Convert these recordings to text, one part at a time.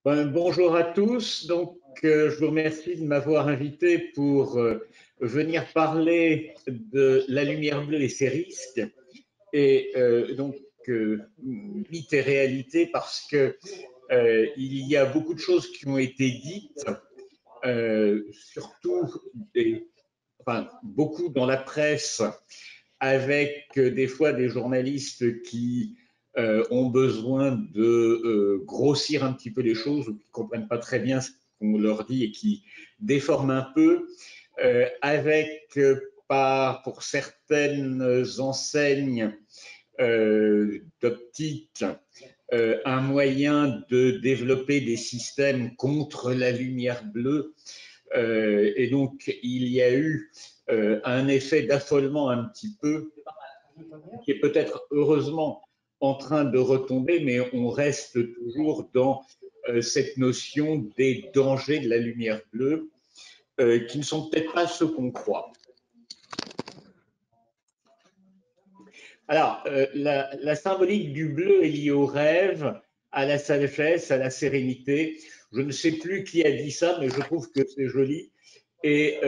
Bonjour à tous. Je vous remercie de m'avoir invité pour venir parler de la lumière bleue et ses risques, et mythes et réalité, parce que il y a beaucoup de choses qui ont été dites, surtout beaucoup dans la presse, avec des fois des journalistes qui ont besoin de grossir un petit peu les choses ou qui ne comprennent pas très bien ce qu'on leur dit et qui déforment un peu, pour certaines enseignes d'optique, un moyen de développer des systèmes contre la lumière bleue. Et donc, il y a eu un effet d'affolement un petit peu, qui est peut-être heureusement en train de retomber, mais on reste toujours dans cette notion des dangers de la lumière bleue, qui ne sont peut-être pas ceux qu'on croit. Alors, la symbolique du bleu est liée au rêve, à la sagesse, à la sérénité. Je ne sais plus qui a dit ça, mais je trouve que c'est joli. Et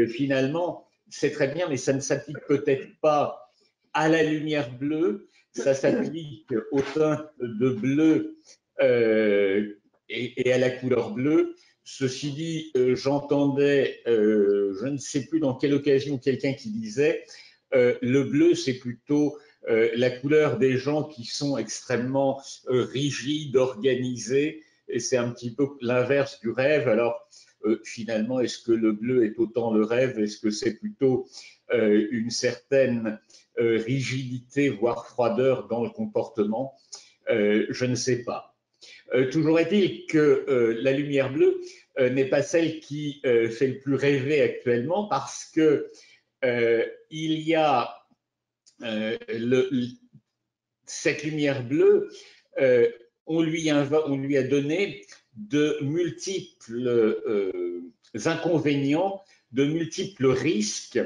finalement, c'est très bien, mais ça ne s'applique peut-être pas à la lumière bleue, ça s'applique aux teintes de bleu et à la couleur bleue. Ceci dit, j'entendais, je ne sais plus dans quelle occasion, quelqu'un qui disait le bleu, c'est plutôt la couleur des gens qui sont extrêmement rigides, organisés, et c'est un petit peu l'inverse du rêve. Alors, finalement, est-ce que le bleu est autant le rêve? Est-ce que c'est plutôt une certaine rigidité, voire froideur dans le comportement? Je ne sais pas. Toujours est-il que la lumière bleue n'est pas celle qui fait le plus rêver actuellement, parce que il y a cette lumière bleue, on lui a donné de multiples inconvénients, de multiples risques,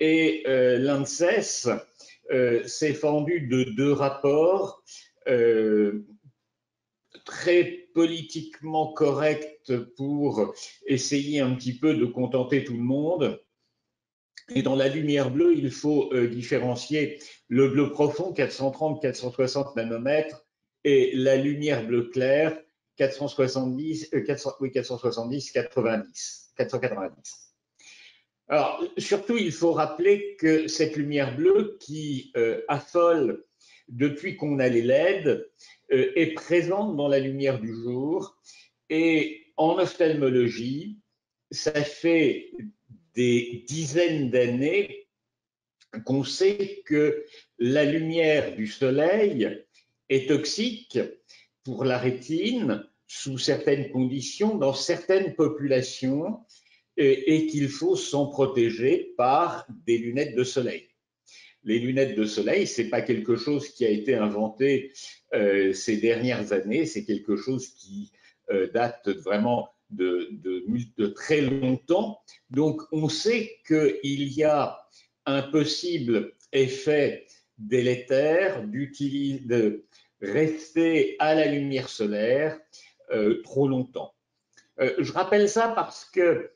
et l'ANSES s'est fendu de deux rapports très politiquement corrects pour essayer un petit peu de contenter tout le monde. Et dans la lumière bleue, il faut différencier le bleu profond, 430-460 nanomètres, et la lumière bleu clair, 490, 490. Alors, surtout, il faut rappeler que cette lumière bleue qui affole depuis qu'on a les LED est présente dans la lumière du jour. Et en ophtalmologie, ça fait des dizaines d'années qu'on sait que la lumière du soleil est toxique pour la rétine sous certaines conditions, dans certaines populations, et qu'il faut s'en protéger par des lunettes de soleil. Les lunettes de soleil, ce n'est pas quelque chose qui a été inventé ces dernières années, c'est quelque chose qui date vraiment de très longtemps. Donc, on sait qu'il y a un possible effet délétère de rester à la lumière solaire trop longtemps. Je rappelle ça parce que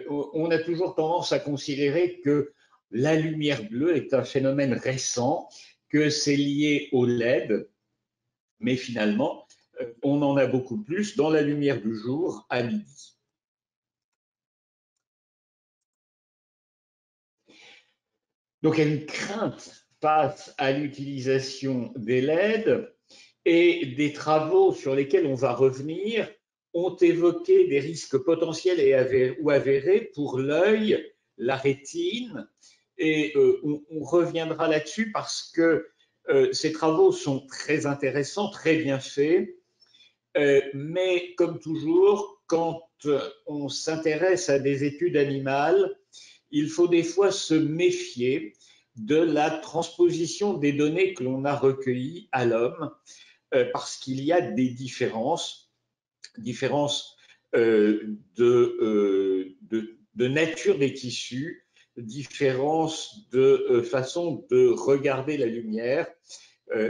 on a toujours tendance à considérer que la lumière bleue est un phénomène récent, que c'est lié au LED, mais finalement, on en a beaucoup plus dans la lumière du jour à midi. Donc, il y a une crainte face à l'utilisation des LED, et des travaux sur lesquels on va revenir ont évoqué des risques potentiels ou avérés pour l'œil, la rétine, et on reviendra là-dessus parce que ces travaux sont très intéressants, très bien faits, mais comme toujours, quand on s'intéresse à des études animales, il faut des fois se méfier de la transposition des données que l'on a recueillies à l'homme, parce qu'il y a des différences de nature des tissus, différences de façon de regarder la lumière.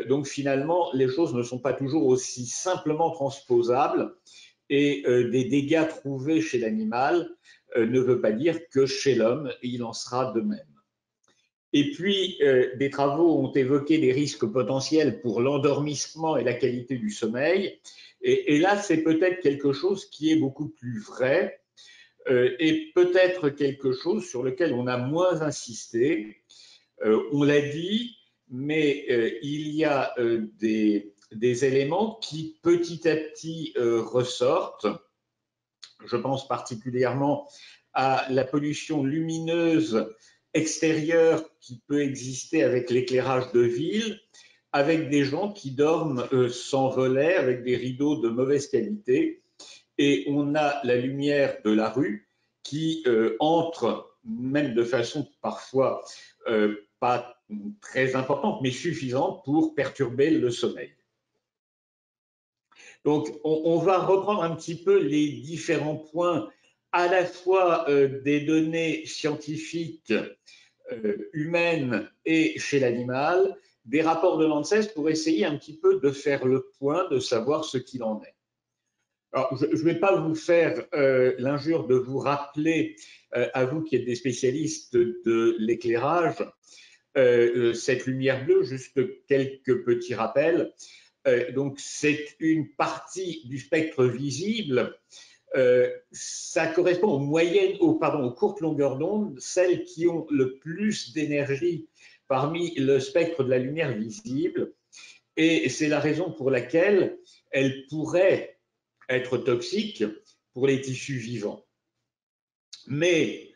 Donc finalement, les choses ne sont pas toujours aussi simplement transposables et des dégâts trouvés chez l'animal ne veut pas dire que chez l'homme, il en sera de même. Et puis, des travaux ont évoqué des risques potentiels pour l'endormissement et la qualité du sommeil. Et là, c'est peut-être quelque chose qui est beaucoup plus vrai et peut-être quelque chose sur lequel on a moins insisté. On l'a dit, mais il y a des éléments qui petit à petit ressortent. Je pense particulièrement à la pollution lumineuse extérieure qui peut exister avec l'éclairage de ville, avec des gens qui dorment sans volet, avec des rideaux de mauvaise qualité. Et on a la lumière de la rue qui entre, même de façon parfois pas très importante, mais suffisante pour perturber le sommeil. Donc, on va reprendre un petit peu les différents points, à la fois des données scientifiques humaines et chez l'animal, des rapports de l'ANSES pour essayer un petit peu de faire le point, de savoir ce qu'il en est. Alors, je ne vais pas vous faire l'injure de vous rappeler, à vous qui êtes des spécialistes de l'éclairage, cette lumière bleue, juste quelques petits rappels. Donc, c'est une partie du spectre visible. Ça correspond aux moyennes, aux courtes longueurs d'onde, celles qui ont le plus d'énergie parmi le spectre de la lumière visible. Et c'est la raison pour laquelle elle pourrait être toxique pour les tissus vivants. Mais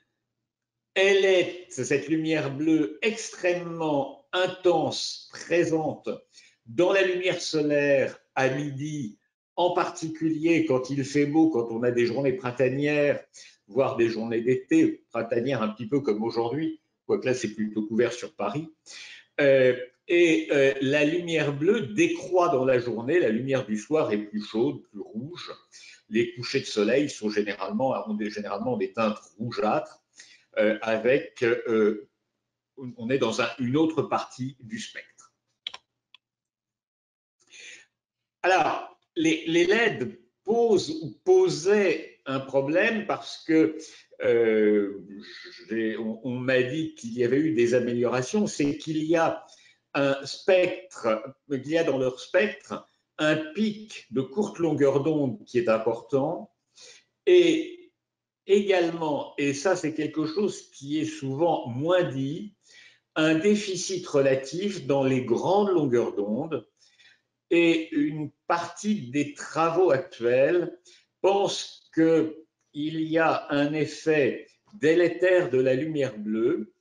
elle est, cette lumière bleue, extrêmement intense, présente dans la lumière solaire à midi, en particulier quand il fait beau, quand on a des journées printanières, voire des journées d'été, printanières un petit peu comme aujourd'hui, quoique là c'est plutôt couvert sur Paris. La lumière bleue décroît dans la journée, la lumière du soir est plus chaude, plus rouge. Les couchers de soleil ont généralement des teintes rougeâtres, on est dans une autre partie du spectre. Alors, les LED posaient un problème parce que on m'a dit qu'il y avait eu des améliorations, c'est qu'il y a un spectre, qu'il y a dans leur spectre un pic de courte longueur d'onde qui est important et également, et ça c'est quelque chose qui est souvent moins dit, un déficit relatif dans les grandes longueurs d'onde. Et une partie des travaux actuels pense qu'il y a un effet délétère de la lumière bleue,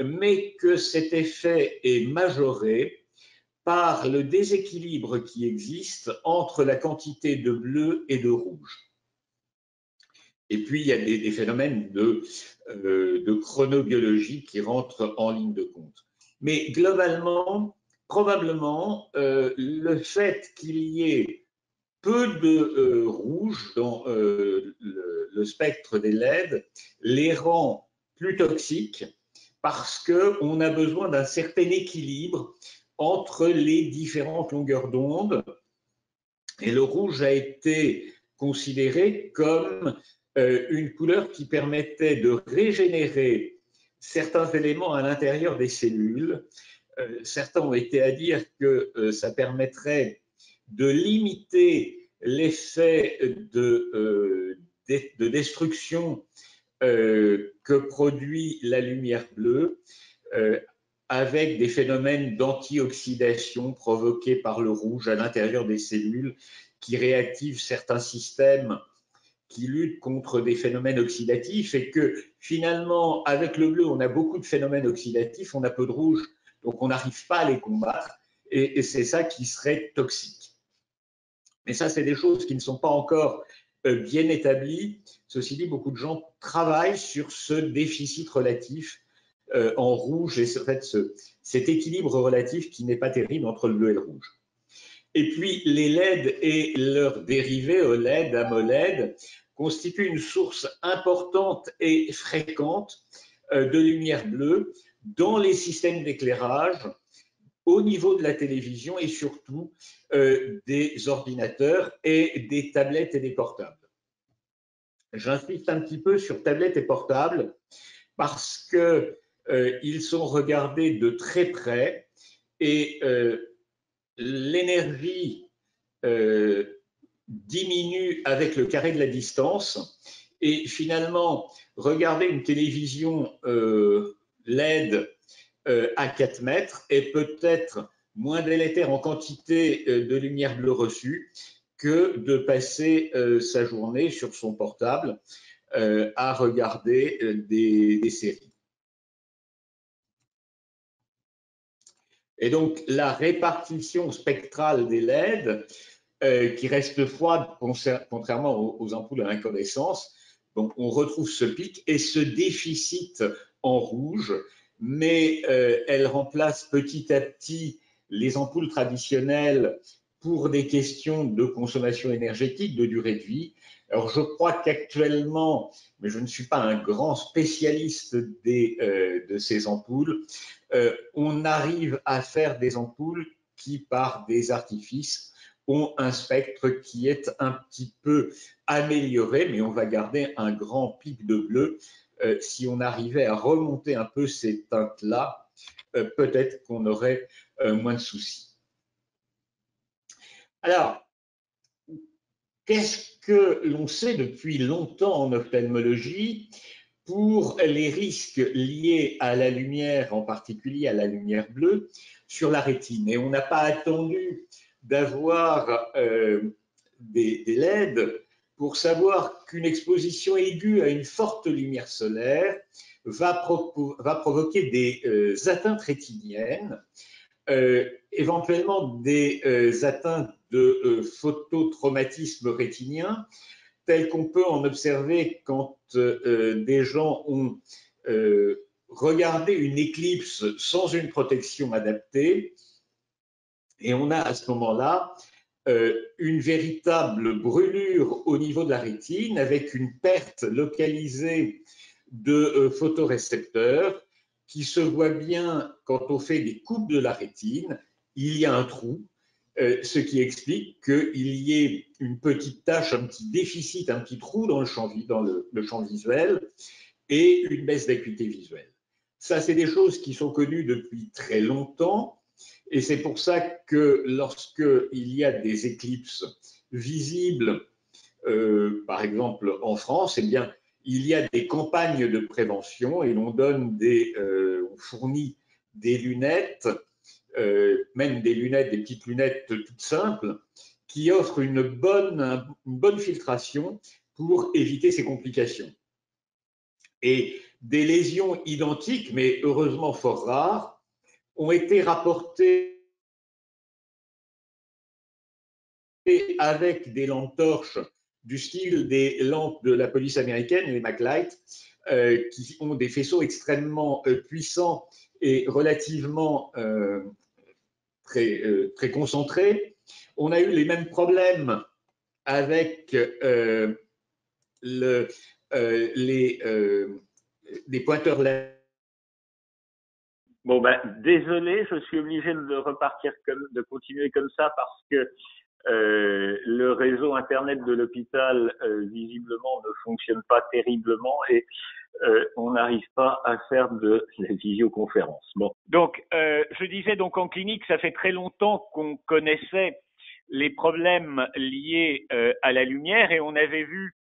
mais que cet effet est majoré par le déséquilibre qui existe entre la quantité de bleu et de rouge. Et puis, il y a des phénomènes de chronobiologie qui rentrent en ligne de compte. Mais globalement, probablement, le fait qu'il y ait peu de rouge dans le spectre des LED les rend plus toxiques parce qu'on a besoin d'un certain équilibre entre les différentes longueurs d'onde. Et le rouge a été considéré comme une couleur qui permettait de régénérer certains éléments à l'intérieur des cellules. Certains ont été à dire que ça permettrait de limiter l'effet de destruction que produit la lumière bleue avec des phénomènes d'antioxydation provoqués par le rouge à l'intérieur des cellules qui réactivent certains systèmes qui luttent contre des phénomènes oxydatifs et que finalement, avec le bleu, on a beaucoup de phénomènes oxydatifs, on a peu de rouge, donc on n'arrive pas à les combattre et c'est ça qui serait toxique. Mais ça, c'est des choses qui ne sont pas encore bien établies. Ceci dit, beaucoup de gens travaillent sur ce déficit relatif en rouge et en fait, cet équilibre relatif qui n'est pas terrible entre le bleu et le rouge. Et puis, les LED et leurs dérivés, OLED, AMOLED, constituent une source importante et fréquente de lumière bleue dans les systèmes d'éclairage, au niveau de la télévision et surtout des ordinateurs et des tablettes et des portables. J'insiste un petit peu sur tablettes et portables parce qu'ils sont regardés de très près et l'énergie diminue avec le carré de la distance. Et finalement, regarder une télévision LED à 4 mètres est peut-être moins délétère en quantité de lumière bleue reçue que de passer sa journée sur son portable à regarder des séries. Et donc, la répartition spectrale des LED, qui reste froide contrairement aux ampoules à incandescence, donc on retrouve ce pic et ce déficit en rouge, mais elle remplace petit à petit les ampoules traditionnelles pour des questions de consommation énergétique, de durée de vie. Alors je crois qu'actuellement, mais je ne suis pas un grand spécialiste de ces ampoules, on arrive à faire des ampoules qui, par des artifices, ont un spectre qui est un petit peu amélioré, mais on va garder un grand pic de bleu. Si on arrivait à remonter un peu ces teintes-là, peut-être qu'on aurait moins de soucis. Alors, qu'est-ce que l'on sait depuis longtemps en ophtalmologie pour les risques liés à la lumière, en particulier à la lumière bleue, sur la rétine? Et on n'a pas attendu d'avoir des LED pour savoir qu'une exposition aiguë à une forte lumière solaire va provoquer des atteintes rétiniennes, éventuellement des atteintes de phototraumatisme rétinien, tel qu'on peut en observer quand des gens ont regardé une éclipse sans une protection adaptée. Et on a à ce moment-là une véritable brûlure au niveau de la rétine avec une perte localisée de photorécepteurs qui se voit bien quand on fait des coupes de la rétine. Il y a un trou, ce qui explique qu'il y ait une petite tache, un petit déficit, un petit trou dans le champ visuel et une baisse d'acuité visuelle. Ça, c'est des choses qui sont connues depuis très longtemps. Et c'est pour ça que lorsqu'il y a des éclipses visibles, par exemple en France, eh bien, il y a des campagnes de prévention et l'on on fournit des lunettes, même des petites lunettes toutes simples, qui offrent une bonne filtration pour éviter ces complications. Et des lésions identiques, mais heureusement fort rares, ont été rapportées avec des lampes torches du style des lampes de la police américaine, les MacLight, qui ont des faisceaux extrêmement puissants et relativement très concentrés. On a eu les mêmes problèmes avec les pointeurs LED. Bon, ben, désolé, je suis obligé de continuer comme ça parce que le réseau Internet de l'hôpital, visiblement, ne fonctionne pas terriblement et on n'arrive pas à faire de la visioconférence. Bon. Donc, je disais donc en clinique, ça fait très longtemps qu'on connaissait les problèmes liés à la lumière et on avait vu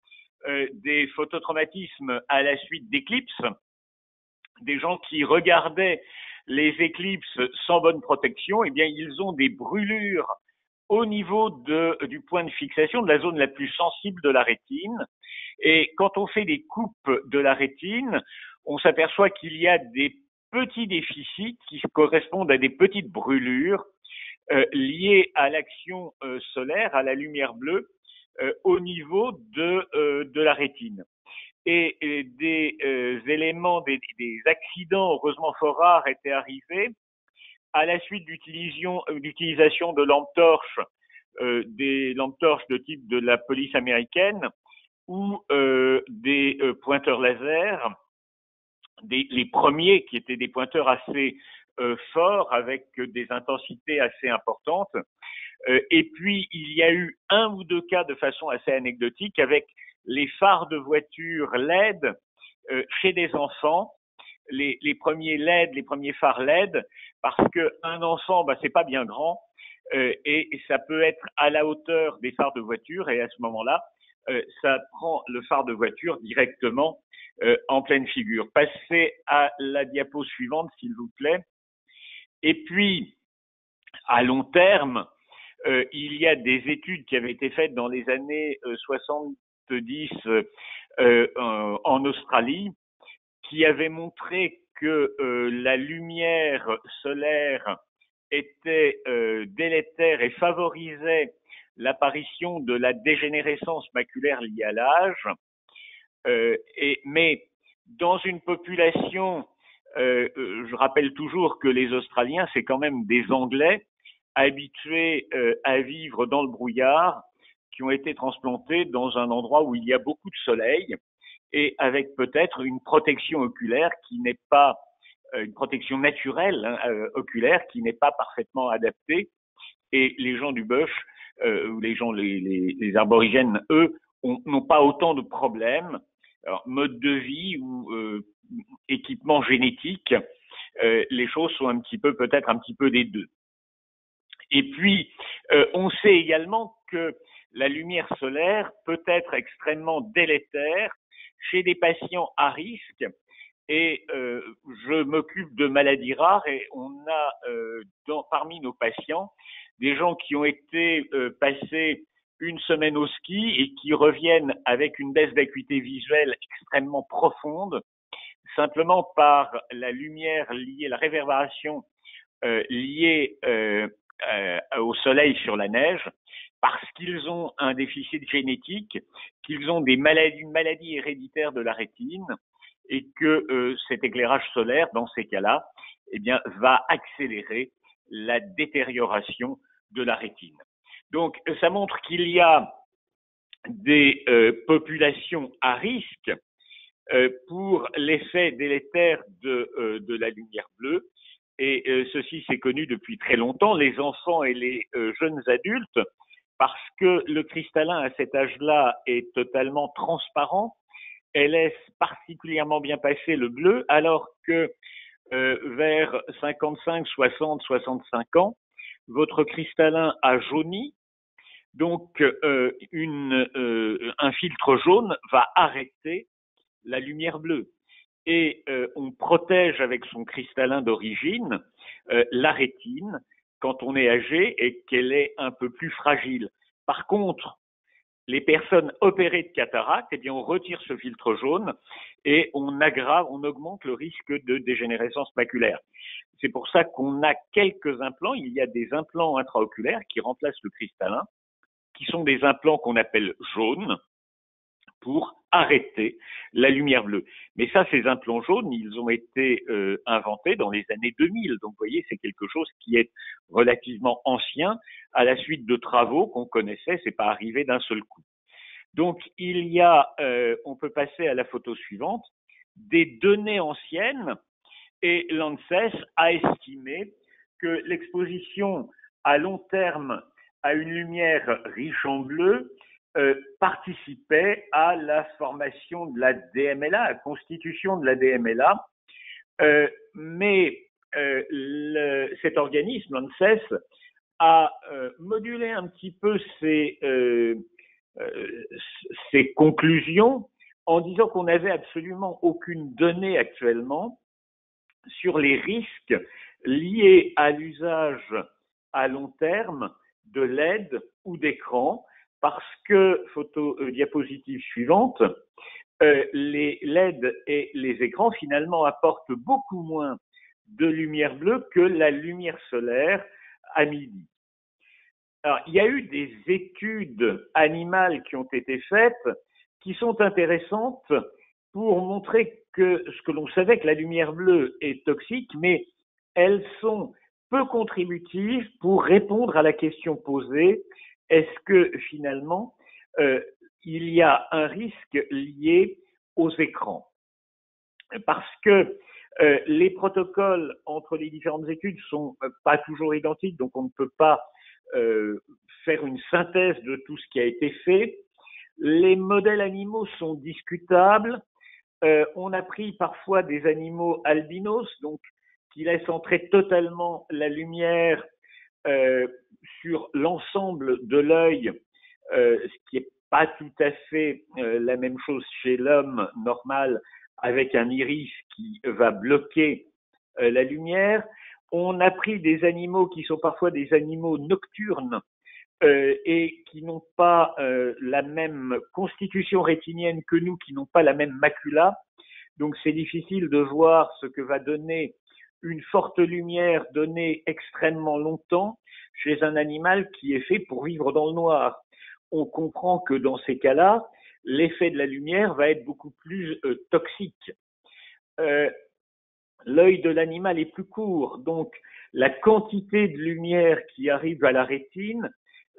des phototraumatismes à la suite d'éclipses, des gens qui regardaient les éclipses sans bonne protection, eh bien, ils ont des brûlures au niveau du point de fixation, de la zone la plus sensible de la rétine. Et quand on fait des coupes de la rétine, on s'aperçoit qu'il y a des petits déficits qui correspondent à des petites brûlures liées à l'action solaire, à la lumière bleue, au niveau de la rétine. Et des éléments, des accidents heureusement fort rares étaient arrivés à la suite d'utilisation de lampes torches, des lampes torches de type de la police américaine ou des pointeurs laser, les premiers qui étaient des pointeurs assez fort avec des intensités assez importantes. Et puis, il y a eu un ou deux cas de façon assez anecdotique avec les phares de voiture LED chez des enfants, les premiers LED, les premiers phares LED, parce qu'un enfant, c'est pas bien grand, et ça peut être à la hauteur des phares de voiture, et à ce moment-là, ça prend le phare de voiture directement en pleine figure. Passez à la diapo suivante, s'il vous plaît. Et puis, à long terme, il y a des études qui avaient été faites dans les années 70 en Australie, qui avaient montré que la lumière solaire était délétère et favorisait l'apparition de la dégénérescence maculaire liée à l'âge. Mais dans une population, je rappelle toujours que les Australiens, c'est quand même des Anglais habitués à vivre dans le brouillard, qui ont été transplantés dans un endroit où il y a beaucoup de soleil et avec peut-être une protection oculaire qui n'est pas une protection naturelle oculaire qui n'est pas parfaitement adaptée. Et les gens du bush, ou les aborigènes, eux, n'ont pas autant de problèmes. Alors, mode de vie ou équipement génétique, les choses sont peut-être un petit peu des deux. Et puis, on sait également que la lumière solaire peut être extrêmement délétère chez des patients à risque. Et je m'occupe de maladies rares et on a parmi nos patients des gens qui ont été passés une semaine au ski et qui reviennent avec une baisse d'acuité visuelle extrêmement profonde, simplement par la lumière liée, la réverbération liée au soleil sur la neige, parce qu'ils ont un déficit génétique, qu'ils ont une maladie héréditaire de la rétine, et que cet éclairage solaire, dans ces cas-là, va accélérer la détérioration de la rétine. Donc, ça montre qu'il y a des populations à risque pour l'effet délétère de la lumière bleue. Et ceci, c'est connu depuis très longtemps, les enfants et les jeunes adultes, parce que le cristallin à cet âge-là est totalement transparent et laisse particulièrement bien passer le bleu, alors que vers 55, 60, 65 ans, votre cristallin a jauni, donc un filtre jaune va arrêter la lumière bleue. Et on protège avec son cristallin d'origine la rétine quand on est âgé et qu'elle est un peu plus fragile. Par contre, les personnes opérées de cataracte, on retire ce filtre jaune et on augmente le risque de dégénérescence maculaire. C'est pour ça qu'on a quelques implants. Il y a des implants intraoculaires qui remplacent le cristallin, qui sont des implants qu'on appelle jaunes, pour arrêter la lumière bleue. Mais ça, ces implants jaunes, ils ont été inventés dans les années 2000. Donc, vous voyez, c'est quelque chose qui est relativement ancien à la suite de travaux qu'on connaissait. C'est pas arrivé d'un seul coup. Donc, il y a, on peut passer à la photo suivante, des données anciennes, et l'ANSES a estimé que l'exposition à long terme à une lumière riche en bleu participait à la formation de la DMLA, à la constitution de la DMLA, mais cet organisme, l'ANSES, a modulé un petit peu ses conclusions en disant qu'on n'avait absolument aucune donnée actuellement sur les risques liés à l'usage à long terme de LED ou d'écran, parce que, diapositive suivante, les LED et les écrans finalement apportent beaucoup moins de lumière bleue que la lumière solaire à midi. Alors, il y a eu des études animales qui ont été faites qui sont intéressantes pour montrer que ce que l'on savait, que la lumière bleue est toxique, mais elles sont peu contributives pour répondre à la question posée, est-ce que finalement il y a un risque lié aux écrans? Parce que Les protocoles entre les différentes études sont pas toujours identiques, donc on ne peut pas faire une synthèse de tout ce qui a été fait. Les modèles animaux sont discutables. On a pris parfois des animaux albinos, donc qui laissent entrer totalement la lumière sur l'ensemble de l'œil, ce qui n'est pas tout à fait la même chose chez l'homme normal, avec un iris qui va bloquer la lumière. On a pris des animaux qui sont parfois des animaux nocturnes et qui n'ont pas la même constitution rétinienne que nous, qui n'ont pas la même macula. Donc c'est difficile de voir ce que va donner une forte lumière donnée extrêmement longtemps chez un animal qui est fait pour vivre dans le noir. On comprend que dans ces cas-là, l'effet de la lumière va être beaucoup plus toxique. L'œil de l'animal est plus court, donc la quantité de lumière qui arrive à la rétine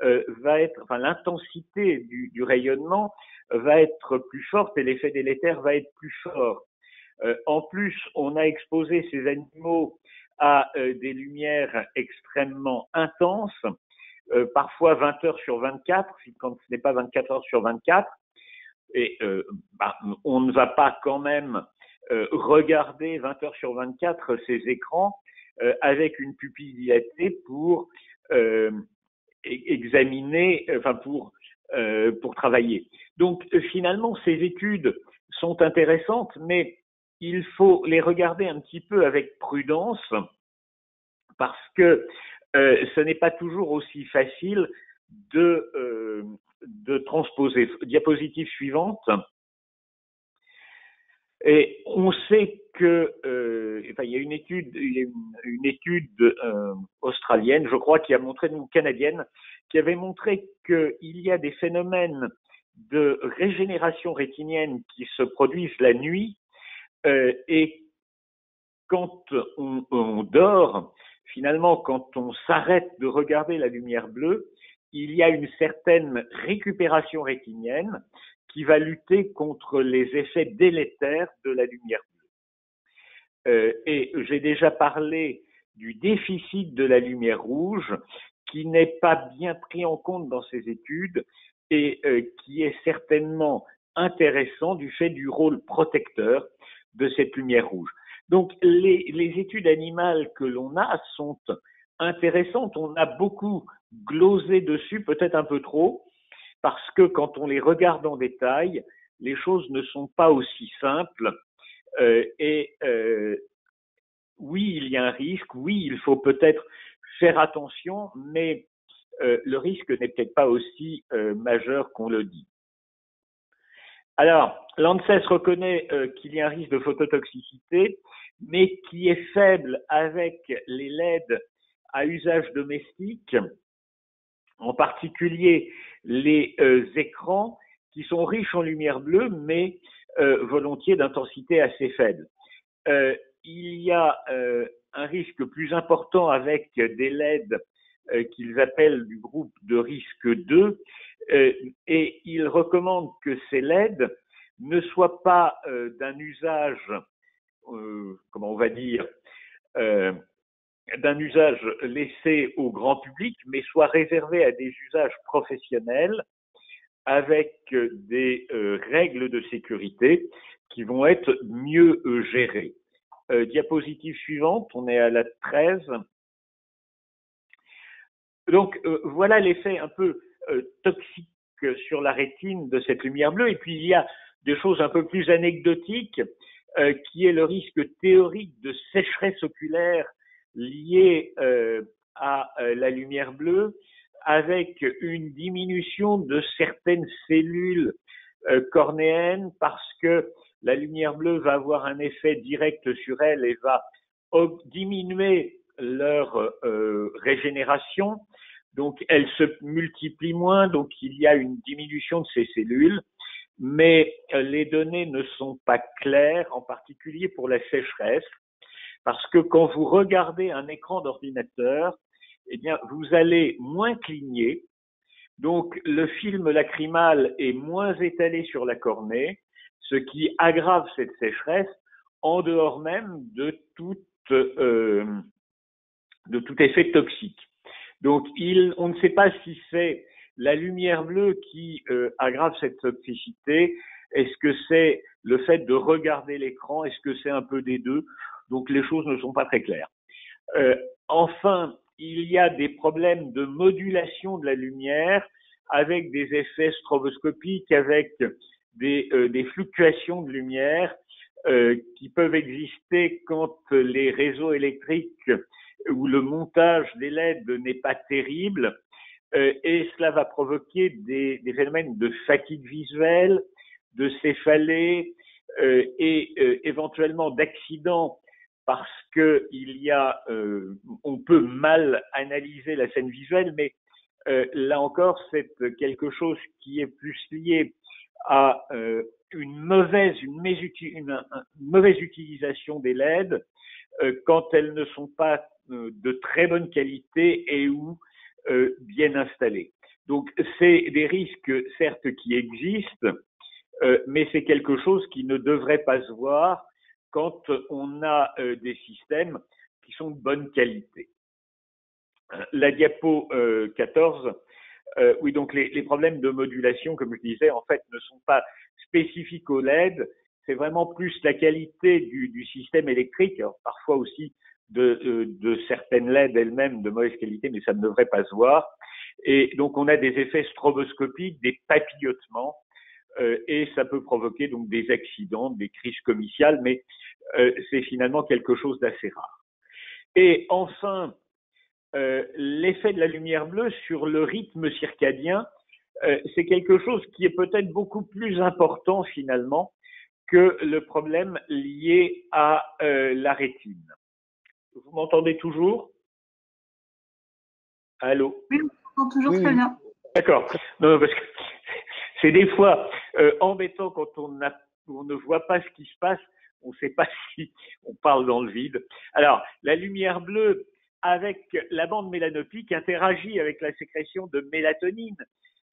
va être, enfin l'intensité du rayonnement va être plus forte et l'effet délétère va être plus fort. En plus, on a exposé ces animaux à des lumières extrêmement intenses, parfois 20 heures sur 24, quand ce n'est pas 24 heures sur 24. Et on ne va pas quand même regarder 20 heures sur 24 ces écrans avec une pupille dilatée pour examiner, enfin pour travailler. Donc finalement, ces études sont intéressantes, mais il faut les regarder un petit peu avec prudence parce que ce n'est pas toujours aussi facile de transposer. Diapositive suivante. Et on sait que, il y a une étude australienne, je crois, qui a montré, ou canadienne, qui avait montré qu'il y a des phénomènes de régénération rétinienne qui se produisent la nuit et quand on dort, finalement, quand on s'arrête de regarder la lumière bleue, il y a une certaine récupération rétinienne qui va lutter contre les effets délétères de la lumière bleue. Et j'ai déjà parlé du déficit de la lumière rouge qui n'est pas bien pris en compte dans ces études et qui est certainement intéressant du fait du rôle protecteur de cette lumière rouge. Donc les études animales que l'on a sont intéressantes, on a beaucoup glosé dessus, peut-être un peu trop, parce que quand on les regarde en détail, les choses ne sont pas aussi simples. Oui, il y a un risque, oui, il faut peut-être faire attention, mais le risque n'est peut-être pas aussi majeur qu'on le dit. Alors, l'ANSES reconnaît qu'il y a un risque de phototoxicité, mais qui est faible avec les LED à usage domestique, en particulier les écrans qui sont riches en lumière bleue, mais volontiers d'intensité assez faible. Il y a un risque plus important avec des LED qu'ils appellent du groupe de risque 2, et ils recommandent que ces LED ne soient pas d'un usage, comment on va dire, d'un usage laissé au grand public, mais soient réservés à des usages professionnels avec des règles de sécurité qui vont être mieux gérées. Diapositive suivante, on est à la 13. Donc voilà l'effet un peu toxique sur la rétine de cette lumière bleue. Et puis il y a des choses un peu plus anecdotiques, qui est le risque théorique de sécheresse oculaire liée à la lumière bleue, avec une diminution de certaines cellules cornéennes parce que la lumière bleue va avoir un effet direct sur elles et va diminuer leur régénération. Donc, elles se multiplient moins, donc il y a une diminution de ces cellules, mais les données ne sont pas claires, en particulier pour la sécheresse, parce que quand vous regardez un écran d'ordinateur, eh bien, vous allez moins cligner, donc le film lacrymal est moins étalé sur la cornée, ce qui aggrave cette sécheresse. en dehors même de tout effet toxique. Donc, on ne sait pas si c'est la lumière bleue qui aggrave cette toxicité. Est-ce que c'est le fait de regarder l'écran? Est-ce que c'est un peu des deux? Donc, les choses ne sont pas très claires. Enfin, il y a des problèmes de modulation de la lumière avec des effets stroboscopiques, avec des fluctuations de lumière qui peuvent exister quand les réseaux électriques ou le montage des LED n'est pas terrible, et cela va provoquer des phénomènes de fatigue visuelle, de céphalée et éventuellement d'accidents, parce que on peut mal analyser la scène visuelle, mais là encore, c'est quelque chose qui est plus lié à une mauvaise utilisation des LED quand elles ne sont pas de très bonne qualité et ou bien installées. Donc, c'est des risques, certes, qui existent, mais c'est quelque chose qui ne devrait pas se voir quand on a des systèmes qui sont de bonne qualité. La diapo 14, oui, donc les problèmes de modulation, comme je disais, en fait, ne sont pas spécifiques au LED, c'est vraiment plus la qualité du système électrique, alors parfois aussi de certaines LED elles-mêmes de mauvaise qualité, mais ça ne devrait pas se voir. Et donc, on a des effets stroboscopiques, des papillotements, et ça peut provoquer donc des accidents, des crises comiciales, mais c'est finalement quelque chose d'assez rare. Et enfin, l'effet de la lumière bleue sur le rythme circadien, c'est quelque chose qui est peut-être beaucoup plus important finalement que le problème lié à la rétine. Vous m'entendez toujours? Allô? Oui, on entend toujours très bien. D'accord. Non, parce que c'est des fois embêtant quand on ne voit pas ce qui se passe, on ne sait pas si on parle dans le vide. Alors, la lumière bleue avec la bande mélanopique interagit avec la sécrétion de mélatonine.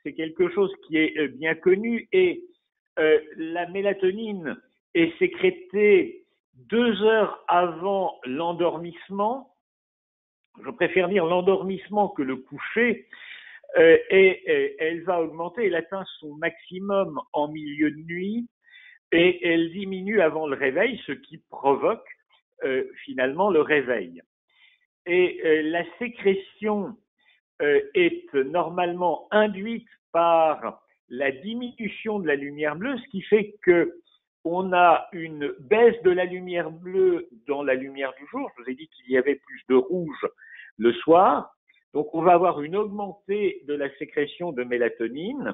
C'est quelque chose qui est bien connu et la mélatonine est sécrétée 2 heures avant l'endormissement. Je préfère dire l'endormissement que le coucher. Et elle va augmenter, elle atteint son maximum en milieu de nuit et elle diminue avant le réveil, ce qui provoque finalement le réveil. Et la sécrétion est normalement induite par la diminution de la lumière bleue, ce qui fait que on a une baisse de la lumière bleue dans la lumière du jour. Je vous ai dit qu'il y avait plus de rouge le soir. Donc, on va avoir une augmentée de la sécrétion de mélatonine,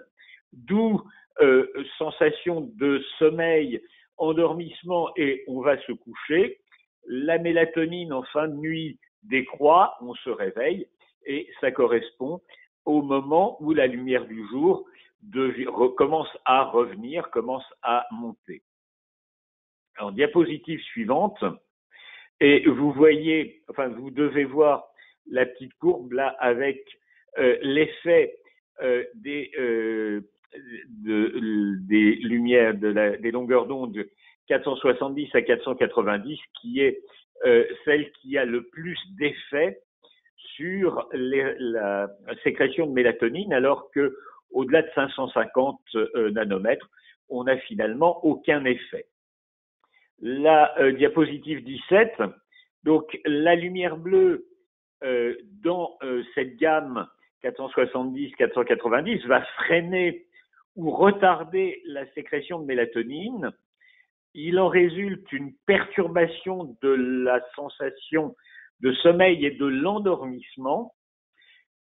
d'où sensation de sommeil, endormissement et on va se coucher. La mélatonine en fin de nuit décroît, on se réveille et ça correspond au moment où la lumière du jour commence à revenir, commence à monter. Alors, diapositive suivante, et vous voyez, enfin, vous devez voir la petite courbe là avec l'effet des lumières, des longueurs d'onde 470 à 490, qui est celle qui a le plus d'effet sur la sécrétion de mélatonine, alors que au-delà de 550 nanomètres, on n'a finalement aucun effet. La diapositive 17, donc la lumière bleue dans cette gamme 470-490 va freiner ou retarder la sécrétion de mélatonine. Il en résulte une perturbation de la sensation de sommeil et de l'endormissement,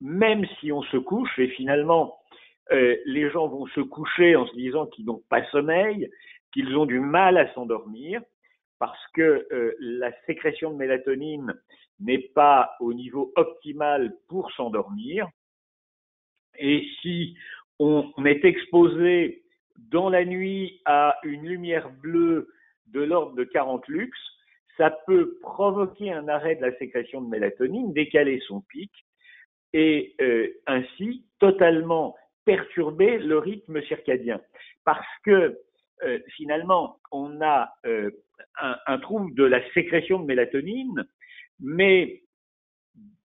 même si on se couche, et finalement les gens vont se coucher en se disant qu'ils n'ont pas sommeil, qu'ils ont du mal à s'endormir, parce que la sécrétion de mélatonine n'est pas au niveau optimal pour s'endormir. Et si on est exposé dans la nuit à une lumière bleue de l'ordre de 40 lux, ça peut provoquer un arrêt de la sécrétion de mélatonine, décaler son pic et ainsi totalement perturber le rythme circadien. Parce que finalement, on a un trouble de la sécrétion de mélatonine, mais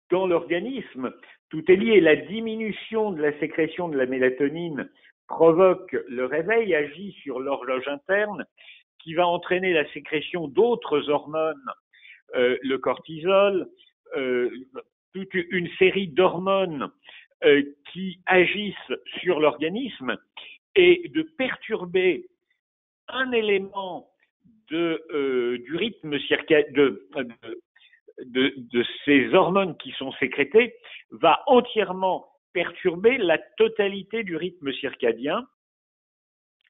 dans l'organisme, tout est lié. La diminution de la sécrétion de la mélatonine provoque le réveil, agit sur l'horloge interne, qui va entraîner la sécrétion d'autres hormones, le cortisol, toute une série d'hormones qui agissent sur l'organisme, et de perturber un élément du rythme circadien, de ces hormones qui sont sécrétées, va entièrement perturber la totalité du rythme circadien,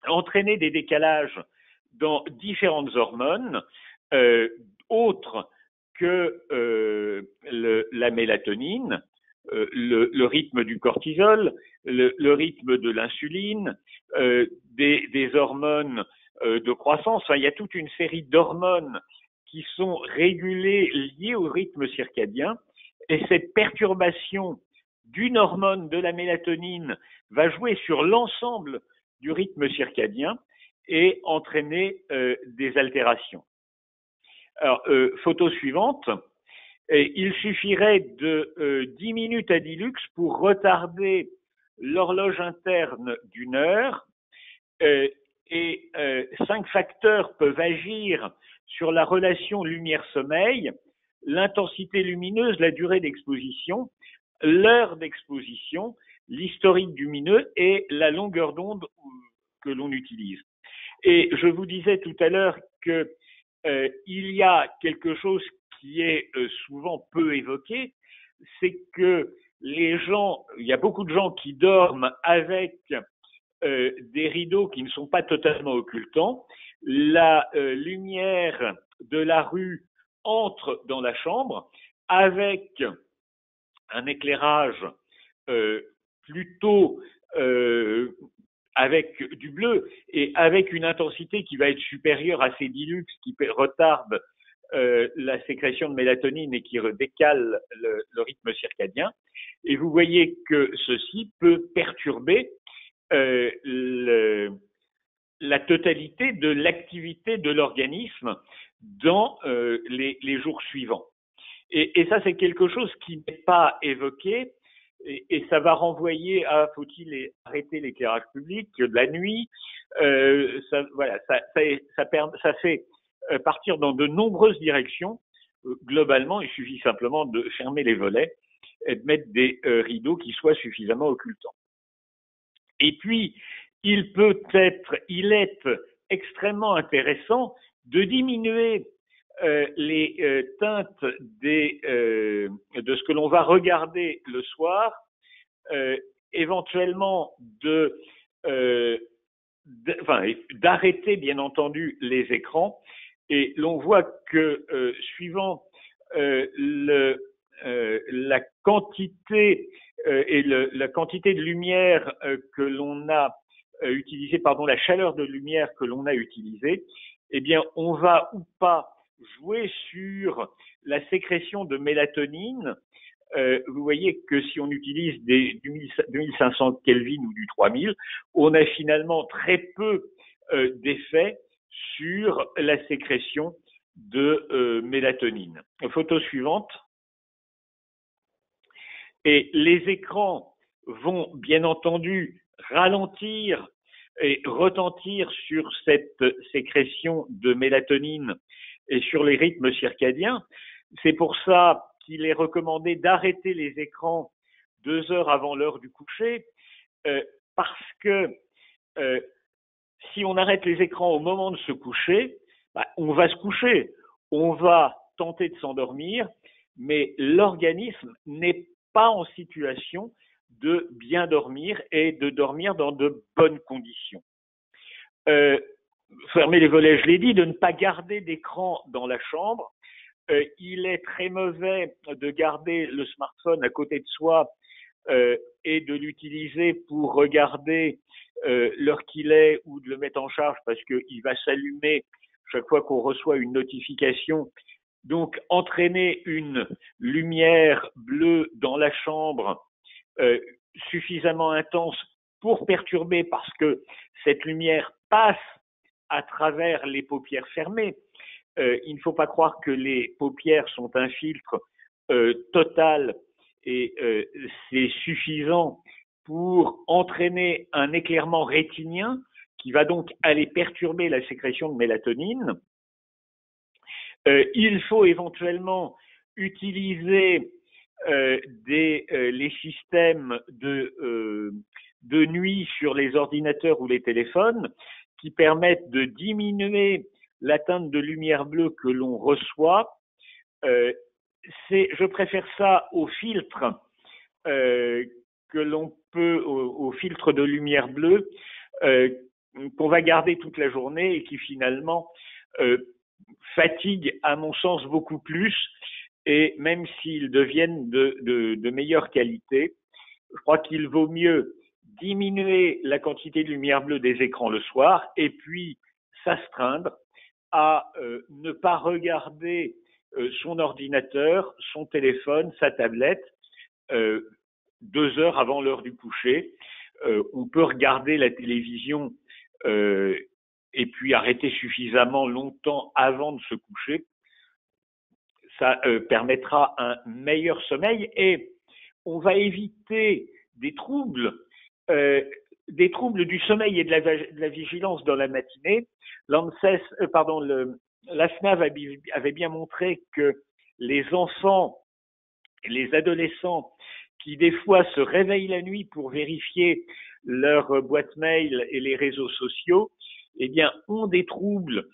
entraîner des décalages dans différentes hormones, autres que la mélatonine, le rythme du cortisol, le rythme de l'insuline, des hormones de croissance. Enfin, il y a toute une série d'hormones qui sont régulées, liées au rythme circadien, et cette perturbation d'une hormone, de la mélatonine, va jouer sur l'ensemble du rythme circadien et entraîner des altérations. Alors, photo suivante. Il suffirait de 10 minutes à 10 lux pour retarder l'horloge interne d'une heure, et 5 facteurs peuvent agir sur la relation lumière-sommeil: l'intensité lumineuse, la durée d'exposition, l'heure d'exposition, l'historique lumineux et la longueur d'onde que l'on utilise. Et je vous disais tout à l'heure que il y a quelque chose qui est souvent peu évoqué, c'est que il y a beaucoup de gens qui dorment avec des rideaux qui ne sont pas totalement occultants. La lumière de la rue entre dans la chambre avec un éclairage plutôt avec du bleu et avec une intensité qui va être supérieure à ces 10 lux, qui retarde la sécrétion de mélatonine et qui décale le rythme circadien. Et vous voyez que ceci peut perturber la totalité de l'activité de l'organisme dans les jours suivants. Et ça, c'est quelque chose qui n'est pas évoqué, et ça va renvoyer à faut-il arrêter l'éclairage public de la nuit. Ça fait partir dans de nombreuses directions. Globalement, il suffit simplement de fermer les volets et de mettre des rideaux qui soient suffisamment occultants. Et puis, il est extrêmement intéressant de diminuer les teintes de ce que l'on va regarder le soir, éventuellement d'arrêter bien entendu les écrans. Et l'on voit que suivant la quantité la quantité de lumière que l'on a utilisée, la chaleur de lumière que l'on a utilisée, eh bien, on va ou pas jouer sur la sécrétion de mélatonine. Vous voyez que si on utilise du 2500 Kelvin ou du 3000, on a finalement très peu d'effet sur la sécrétion de mélatonine. Photo suivante. Et les écrans vont bien entendu ralentir et retentir sur cette sécrétion de mélatonine et sur les rythmes circadiens. C'est pour ça qu'il est recommandé d'arrêter les écrans 2 heures avant l'heure du coucher, parce que si on arrête les écrans au moment de se coucher, on va se coucher, on va tenter de s'endormir, mais l'organisme n'est pas en situation de bien dormir et de dormir dans de bonnes conditions. Fermer les volets, je l'ai dit, de ne pas garder d'écran dans la chambre. Il est très mauvais de garder le smartphone à côté de soi et de l'utiliser pour regarder l'heure qu'il est, ou de le mettre en charge parce qu'il va s'allumer chaque fois qu'on reçoit une notification. Donc, entraîner une lumière bleue dans la chambre suffisamment intense pour perturber, parce que cette lumière passe à travers les paupières fermées. Il ne faut pas croire que les paupières sont un filtre total et c'est suffisant pour entraîner un éclairement rétinien qui va donc aller perturber la sécrétion de mélatonine. Il faut éventuellement utiliser les systèmes de nuit sur les ordinateurs ou les téléphones qui permettent de diminuer l'atteinte de lumière bleue que l'on reçoit. Je préfère ça au filtre que l'on peut, au filtre de lumière bleue qu'on va garder toute la journée et qui finalement fatigue, à mon sens, beaucoup plus. Et même s'ils deviennent de meilleure qualité, je crois qu'il vaut mieux diminuer la quantité de lumière bleue des écrans le soir et puis s'astreindre à ne pas regarder son ordinateur, son téléphone, sa tablette 2 heures avant l'heure du coucher. On peut regarder la télévision et puis arrêter suffisamment longtemps avant de se coucher. Ça permettra un meilleur sommeil et on va éviter des troubles du sommeil et de la vigilance dans la matinée. L'ASNAV avait bien montré que les enfants, les adolescents qui des fois se réveillent la nuit pour vérifier leur boîte mail et les réseaux sociaux, eh bien, ont des troubles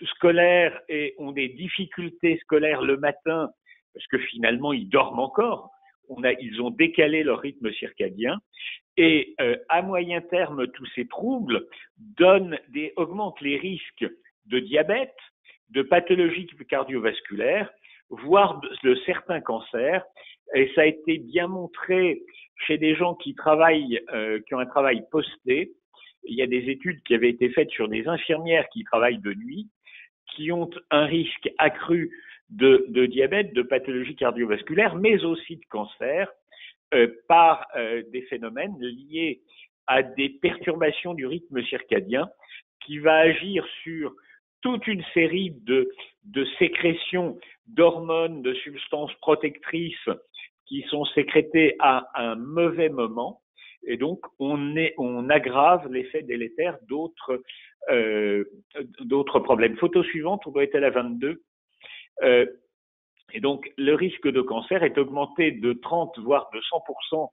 scolaires et ont des difficultés scolaires le matin parce que finalement ils dorment encore. Ils ont décalé leur rythme circadien et à moyen terme, tous ces troubles augmentent les risques de diabète, de pathologies cardiovasculaires, voire de certains cancers. Et ça a été bien montré chez des gens qui ont un travail posté. Il y a des études qui avaient été faites sur des infirmières qui travaillent de nuit, qui ont un risque accru de diabète, de pathologie cardiovasculaire, mais aussi de cancer, par des phénomènes liés à des perturbations du rythme circadien qui va agir sur toute une série de sécrétions d'hormones, de substances protectrices qui sont sécrétées à un mauvais moment. Et donc, on aggrave l'effet délétère d'autres problèmes. Photo suivante, on doit être à la 22. Et donc, le risque de cancer est augmenté de 30 voire de 100%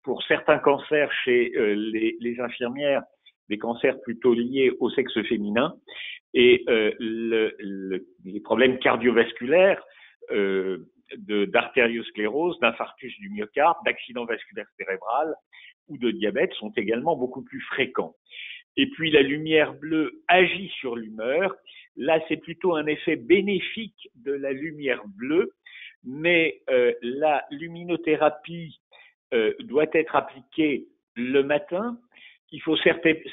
pour certains cancers chez les infirmières, des cancers plutôt liés au sexe féminin, et les problèmes cardiovasculaires d'artériosclérose, d'infarctus du myocarde, d'accident vasculaire cérébral ou de diabète sont également beaucoup plus fréquents. Et puis la lumière bleue agit sur l'humeur. Là, c'est plutôt un effet bénéfique de la lumière bleue, mais la luminothérapie doit être appliquée le matin. Il faut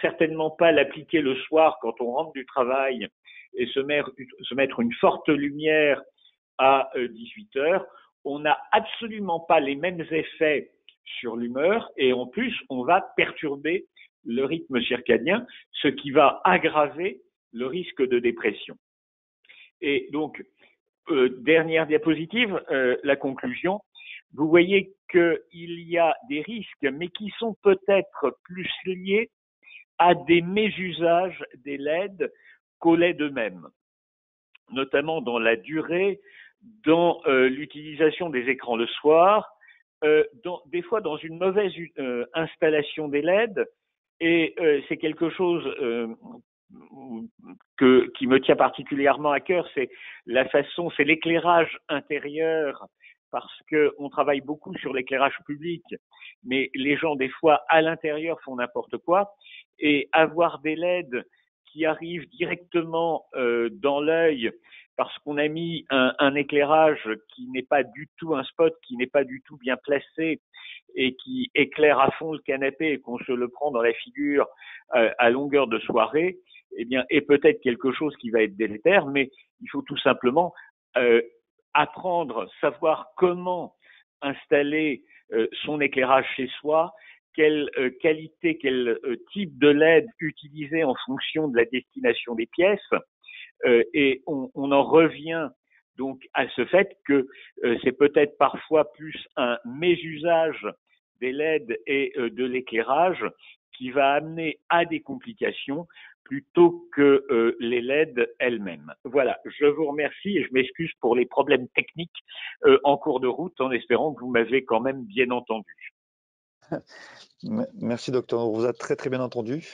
certainement pas l'appliquer le soir quand on rentre du travail et se mettre une forte lumière à 18 heures. On n'a absolument pas les mêmes effets sur l'humeur et en plus, on va perturber le rythme circadien, ce qui va aggraver le risque de dépression. Et donc, dernière diapositive, la conclusion. Vous voyez qu'il y a des risques, mais qui sont peut-être plus liés à des mésusages des LED qu'aux LED eux-mêmes, notamment dans la durée, dans l'utilisation des écrans le soir, des fois dans une mauvaise installation des LED, et c'est quelque chose qui me tient particulièrement à cœur, c'est l'éclairage intérieur, parce qu'on travaille beaucoup sur l'éclairage public, mais les gens, des fois, à l'intérieur, font n'importe quoi, et avoir des LED qui arrivent directement dans l'œil, parce qu'on a mis un éclairage qui n'est pas du tout un spot, qui n'est pas du tout bien placé, et qui éclaire à fond le canapé et qu'on se le prend dans la figure à longueur de soirée, eh bien, est peut-être quelque chose qui va être délétère, mais il faut tout simplement savoir comment installer son éclairage chez soi quelle qualité, quel type de LED utiliser en fonction de la destination des pièces. Et on en revient donc à ce fait que c'est peut-être parfois plus un mésusage des LED et de l'éclairage qui va amener à des complications plutôt que les LED elles-mêmes. Voilà, je vous remercie et je m'excuse pour les problèmes techniques en cours de route en espérant que vous m'avez quand même bien entendu. Merci docteur, on vous a très très bien entendu.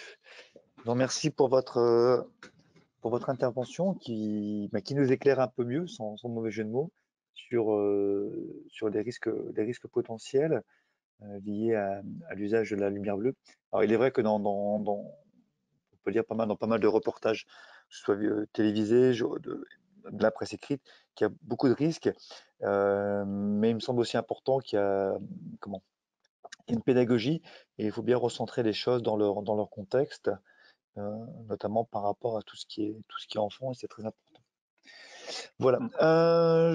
Donc, merci pour votre intervention qui nous éclaire un peu mieux, sans mauvais jeu de mots, sur les risques potentiels liés à l'usage de la lumière bleue. Alors il est vrai que on peut dire dans pas mal de reportages, que ce soit télévisés, de la presse écrite, qu'il y a beaucoup de risques, mais il me semble aussi important qu'il y a une pédagogie et il faut bien recentrer les choses dans leur contexte, notamment par rapport à tout ce qui est enfant, et c'est très important. Voilà.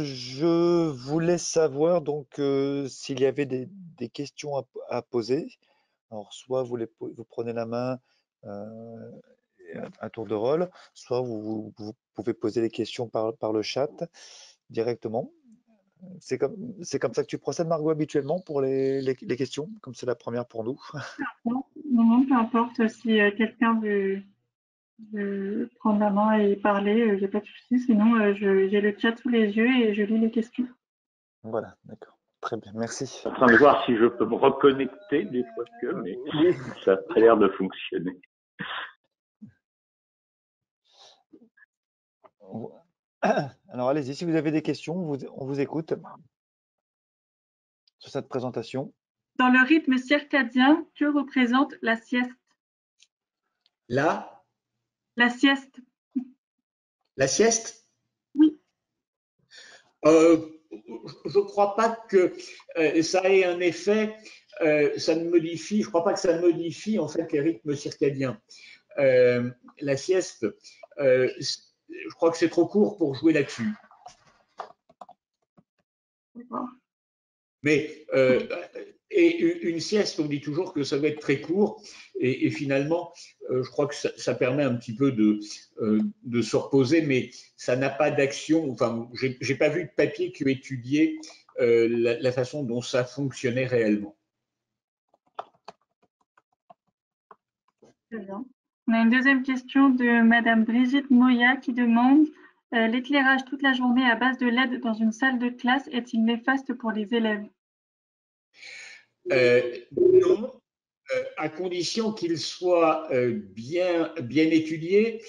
Je voulais savoir donc s'il y avait des questions à poser. Alors, soit vous prenez la main à tour de rôle, soit vous pouvez poser les questions par le chat directement. C'est comme ça que tu procèdes, Margot, habituellement pour les questions, comme c'est la première pour nous. Non, peu importe. Si quelqu'un veut prendre la main et parler, j'ai pas de souci. Sinon, j'ai le chat sous les yeux et je lis les questions. Voilà, d'accord. Très bien, merci. Je suis en train de voir si je peux me reconnecter des fois mais ça a pas l'air de fonctionner. Alors allez-y, si vous avez des questions, on vous écoute sur cette présentation. Dans le rythme circadien, que représente la sieste? La sieste. La sieste? Oui. Je ne crois pas que ça ait un effet, ça ne modifie, je ne crois pas que ça modifie en fait les rythmes circadiens. La sieste, je crois que c'est trop court pour jouer là-dessus. Mais et une sieste, on dit toujours que ça va être très court, et finalement, je crois que ça permet un petit peu de se reposer, mais ça n'a pas d'action. Enfin, j'ai pas vu de papier qui étudiait la façon dont ça fonctionnait réellement. Très bien. On a une deuxième question de Madame Brigitte Moya qui demande l'éclairage toute la journée à base de LED dans une salle de classe est-il néfaste pour les élèves? Non, à condition qu'il soit bien étudié,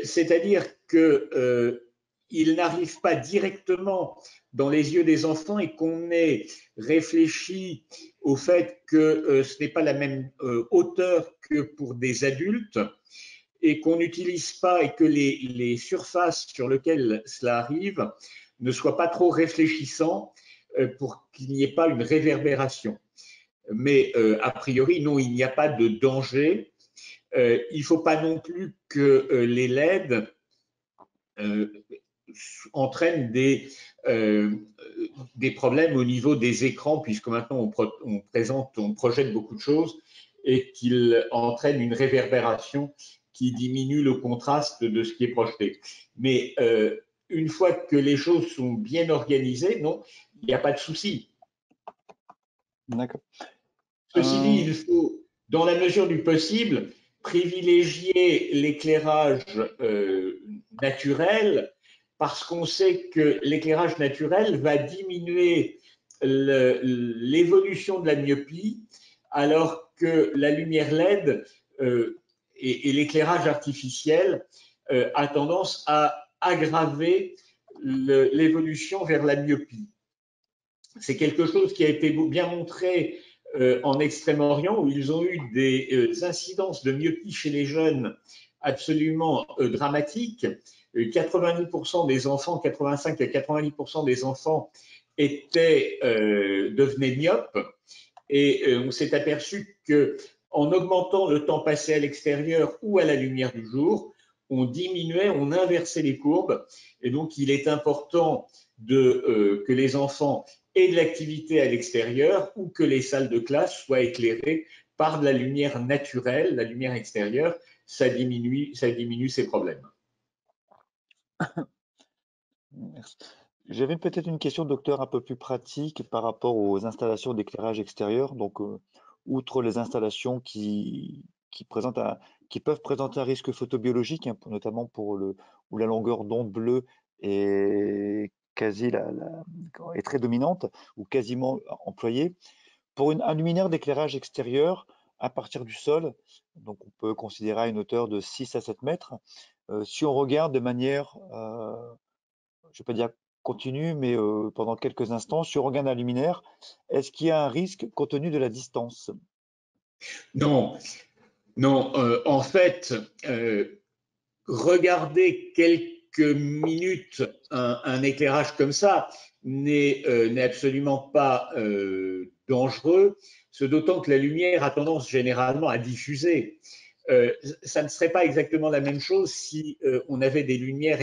c'est-à-dire qu'il n'arrive pas directement dans les yeux des enfants et qu'on ait réfléchi au fait que ce n'est pas la même hauteur que pour des adultes et qu'on n'utilise pas et que les surfaces sur lesquelles cela arrive ne soient pas trop réfléchissants pour qu'il n'y ait pas une réverbération. Mais a priori, non, il n'y a pas de danger. Il ne faut pas non plus que les LED entraînent des problèmes au niveau des écrans, puisque maintenant on projette beaucoup de choses et qu'il entraîne une réverbération qui diminue le contraste de ce qui est projeté. Mais une fois que les choses sont bien organisées, non, il n'y a pas de souci. D'accord. Ceci dit, il faut, dans la mesure du possible, privilégier l'éclairage naturel parce qu'on sait que l'éclairage naturel va diminuer l'évolution de la myopie alors que la lumière LED et l'éclairage artificiel a tendance à aggraver l'évolution vers la myopie. C'est quelque chose qui a été bien montré en Extrême-Orient où ils ont eu des incidences de myopie chez les jeunes absolument dramatiques. 90% des enfants, 85 à 90% des enfants devenaient myopes et on s'est aperçu qu'en augmentant le temps passé à l'extérieur ou à la lumière du jour, on diminuait, on inversait les courbes et donc il est important que les enfants aient de l'activité à l'extérieur ou que les salles de classe soient éclairées par de la lumière naturelle, la lumière extérieure, ça diminue ces problèmes. Merci. J'avais peut-être une question, docteur, un peu plus pratique par rapport aux installations d'éclairage extérieur. Donc, outre les installations qui peuvent présenter un risque photobiologique, hein, notamment où la longueur d'onde bleue est est très dominante ou quasiment employée. Pour un luminaire d'éclairage extérieur, à partir du sol, donc on peut considérer à une hauteur de 6 à 7 mètres, si on regarde de manière, je ne vais pas dire continue, mais pendant quelques instants, si on regarde un luminaire, est-ce qu'il y a un risque compte tenu de la distance? Non, non. En fait, regarder quelques minutes un éclairage comme ça n'est absolument pas dangereux, ce d'autant que la lumière a tendance généralement à diffuser. Ça ne serait pas exactement la même chose si on avait des lumières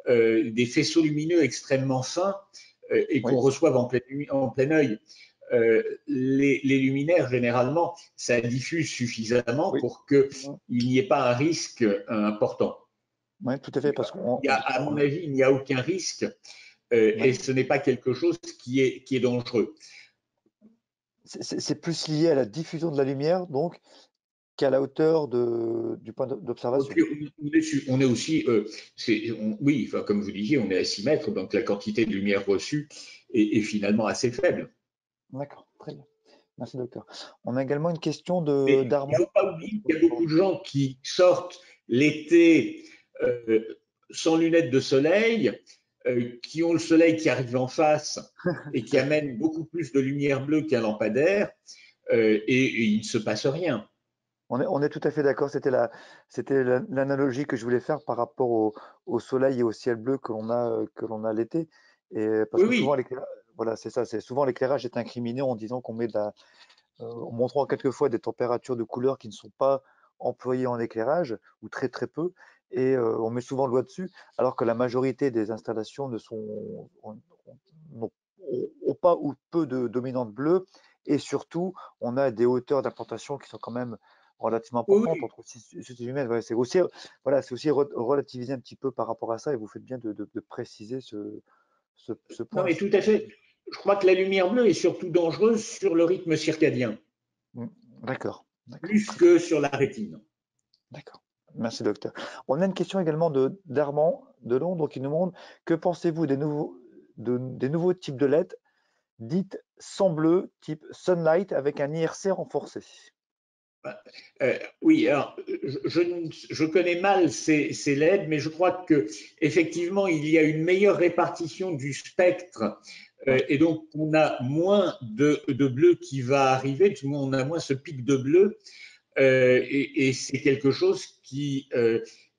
des faisceaux lumineux extrêmement fins et qu'on reçoive en plein œil. Les luminaires, généralement, ça diffuse suffisamment pour qu'il n'y ait pas un risque important. Oui, tout à fait, parce à mon avis, il n'y a aucun risque et ce n'est pas quelque chose qui est dangereux. C'est plus lié à la diffusion de la lumière, donc, qu'à la hauteur du point d'observation. On est aussi, oui, enfin, comme vous disiez, on est à 6 mètres, donc la quantité de lumière reçue est finalement assez faible. D'accord, très bien. Merci, docteur. On a également une question Mais d'Armand. il ne faut pas oublier qu'il y a beaucoup de gens qui sortent l'été sans lunettes de soleil, qui ont le soleil qui arrive en face et qui amène beaucoup plus de lumière bleue qu'un lampadaire, et il ne se passe rien. On est tout à fait d'accord. C'était l'analogie que je voulais faire par rapport au soleil et au ciel bleu que l'on a l'été. Et parce que souvent, voilà, c'est ça. C'est souvent l'éclairage est incriminé en disant qu'on met en montrant quelquefois des températures de couleur qui ne sont pas employées en éclairage ou très très peu. Et on met souvent le doigt dessus, alors que la majorité des installations n'ont pas ou peu de dominante bleue. Et surtout, on a des hauteurs d'implantation qui sont quand même relativement importante, entre 6 et 8 mètres. Ouais, c'est aussi relativiser un petit peu par rapport à ça, et vous faites bien de préciser ce point. Non, mais tout à fait. Je crois que la lumière bleue est surtout dangereuse sur le rythme circadien. D'accord. Plus que sur la rétine. D'accord. Merci, docteur. On a une question également d'Armand de Londres qui nous demande: que pensez-vous des nouveaux types de LED dites sans bleu, type Sunlight, avec un IRC renforcé? Oui, alors je connais mal ces LED, mais je crois que effectivement il y a une meilleure répartition du spectre et donc on a moins de bleu qui va arriver, tout le monde on a moins ce pic de bleu et c'est quelque chose qui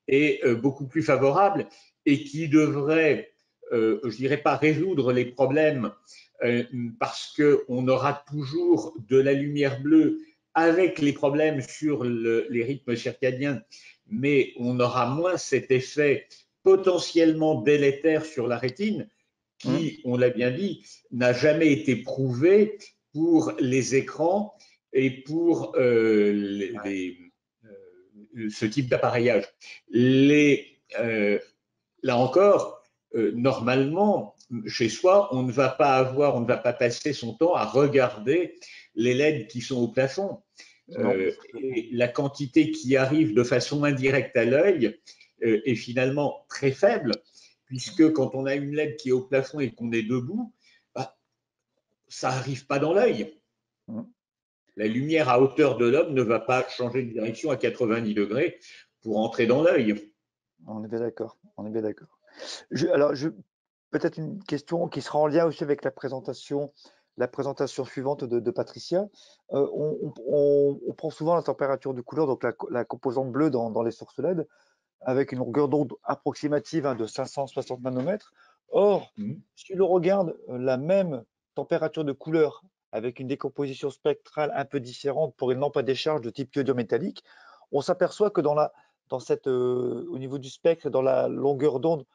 est beaucoup plus favorable et qui devrait, je dirais pas résoudre les problèmes parce qu'on aura toujours de la lumière bleue avec les problèmes sur les rythmes circadiens, mais on aura moins cet effet potentiellement délétère sur la rétine qui, on l'a bien dit, n'a jamais été prouvé pour les écrans et pour ce type d'appareillage. Là encore, normalement, chez soi, on ne va pas passer son temps à regarder les LED qui sont au plafond. Et la quantité qui arrive de façon indirecte à l'œil est finalement très faible, puisque quand on a une LED qui est au plafond et qu'on est debout, bah, ça n'arrive pas dans l'œil. La lumière à hauteur de l'homme ne va pas changer de direction à 90 degrés pour entrer dans l'œil. On est bien d'accord. On est bien d'accord. Peut-être une question qui sera en lien aussi avec la présentation suivante de Patricia. On prend souvent la température de couleur, donc la composante bleue dans les sources LED, avec une longueur d'onde approximative de 560 nanomètres. Or, si l'on regarde la même température de couleur avec une décomposition spectrale un peu différente pour une lampe à décharge de type iodure métallique, on s'aperçoit que au niveau du spectre, dans la longueur d'onde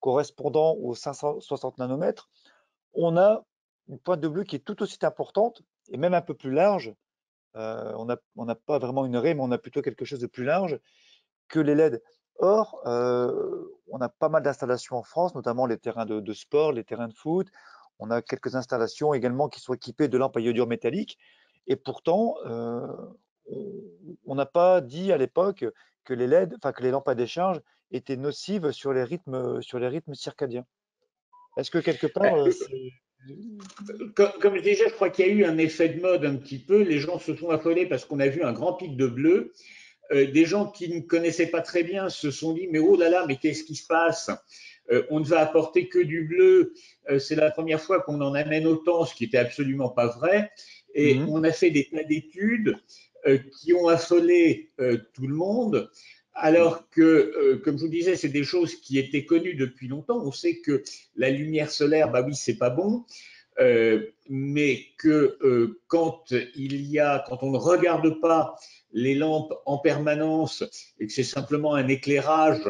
correspondant aux 560 nanomètres, on a une pointe de bleu qui est tout aussi importante et même un peu plus large on n'a pas vraiment une raie, mais on a plutôt quelque chose de plus large que les LED. Or, on a pas mal d'installations en France, notamment les terrains de sport, les terrains de foot. On a quelques installations également qui sont équipées de lampes à iodure métallique. Et pourtant, on n'a pas dit à l'époque que les LED, enfin que les lampes à décharge étaient nocives sur les rythmes circadiens. Est-ce que quelque part, Comme je disais, je crois qu'il y a eu un effet de mode un petit peu. Les gens se sont affolés parce qu'on a vu un grand pic de bleu. Des gens qui ne connaissaient pas très bien se sont dit mais oh là là, mais qu'est-ce qui se passe? On ne va apporter que du bleu. C'est la première fois qu'on en amène autant, ce qui n'était absolument pas vrai. Et on a fait des tas d'études qui ont affolé tout le monde, alors que, comme je vous disais, c'est des choses qui étaient connues depuis longtemps. On sait que la lumière solaire, bah oui, c'est pas bon. Mais que quand on ne regarde pas les lampes en permanence et que c'est simplement un éclairage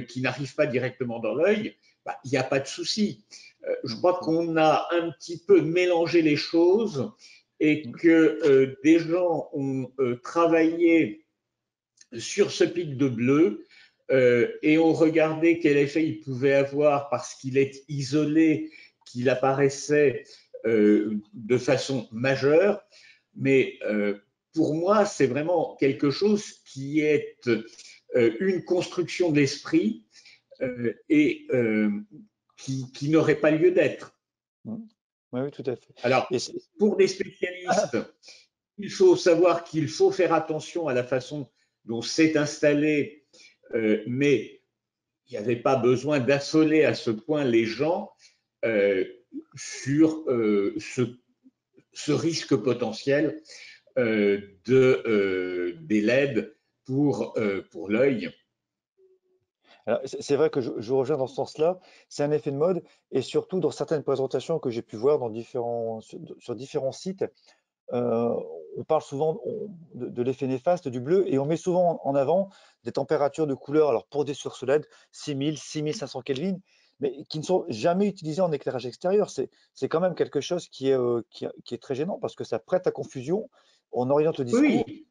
qui n'arrive pas directement dans l'œil, bah, il n'y a pas de souci. Je crois qu'on a un petit peu mélangé les choses et que des gens ont travaillé sur ce pic de bleu et ont regardé quel effet il pouvait avoir parce qu'il est isolé, qu'il apparaissait de façon majeure. Mais pour moi, c'est vraiment quelque chose qui est une construction de l'esprit et qui n'aurait pas lieu d'être. Oui, tout à fait. Alors, pour des spécialistes, il faut savoir qu'il faut faire attention à la façon dont c'est installé, mais il n'y avait pas besoin d'affoler à ce point les gens sur ce risque potentiel des LED pour l'œil. C'est vrai que je reviens dans ce sens-là. C'est un effet de mode et surtout dans certaines présentations que j'ai pu voir sur différents sites, on parle souvent de l'effet néfaste du bleu et on met souvent en avant des températures de couleur, alors pour des sources LED, 6000, 6500 Kelvin, mais qui ne sont jamais utilisées en éclairage extérieur. C'est quand même quelque chose qui est très gênant parce que ça prête à confusion, on oriente le discours. Oui.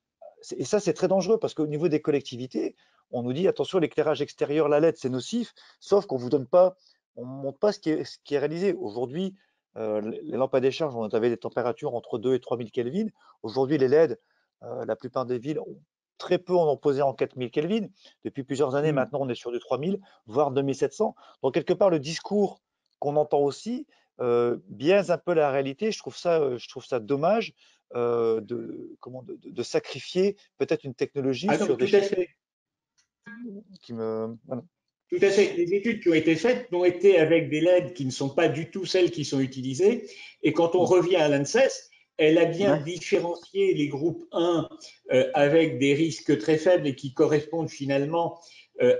Et ça, c'est très dangereux parce qu'au niveau des collectivités, on nous dit attention, l'éclairage extérieur, la LED, c'est nocif, sauf qu'on vous donne pas, on ne montre pas ce qui est réalisé. Aujourd'hui, les lampes à décharge, on avait des températures entre 2 et 3000 Kelvin. Aujourd'hui, les LED, la plupart des villes, très peu en ont posé en 4000 Kelvin. Depuis plusieurs années, maintenant, on est sur du 3000, voire 2700. Donc, quelque part, le discours qu'on entend aussi biaise un peu la réalité. Je trouve ça dommage de sacrifier peut-être une technologie sur des chiffres qui me… Voilà. Tout à fait. Les études qui ont été faites ont été avec des LED qui ne sont pas du tout celles qui sont utilisées. Et quand on revient à l'ANSES, elle a bien différencié les groupes 1 avec des risques très faibles et qui correspondent finalement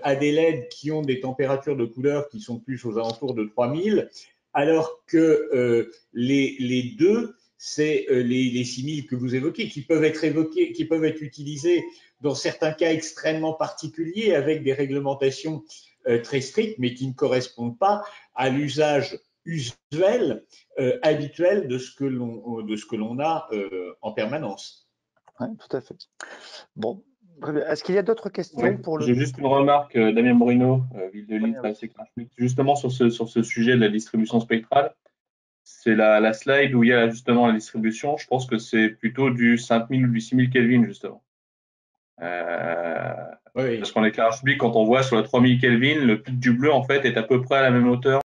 à des LED qui ont des températures de couleur qui sont plus aux alentours de 3000, alors que les deux, c'est les 6000 que vous évoquez, qui peuvent être utilisés dans certains cas extrêmement particuliers avec des réglementations très strictes, mais qui ne correspondent pas à l'usage usuel, habituel de ce que l'on a en permanence. Oui, tout à fait. Bon, est-ce qu'il y a d'autres questions pour le… J'ai juste une remarque, Damien Morino, Ville de Lille, justement sur ce sujet de la distribution spectrale. C'est la slide où il y a justement la distribution. Je pense que c'est plutôt du 5000 ou du 6000 Kelvin, justement. Oui. Parce qu'en éclairage public, quand on voit sur la 3000 Kelvin, le pic du bleu, en fait, est à peu près à la même hauteur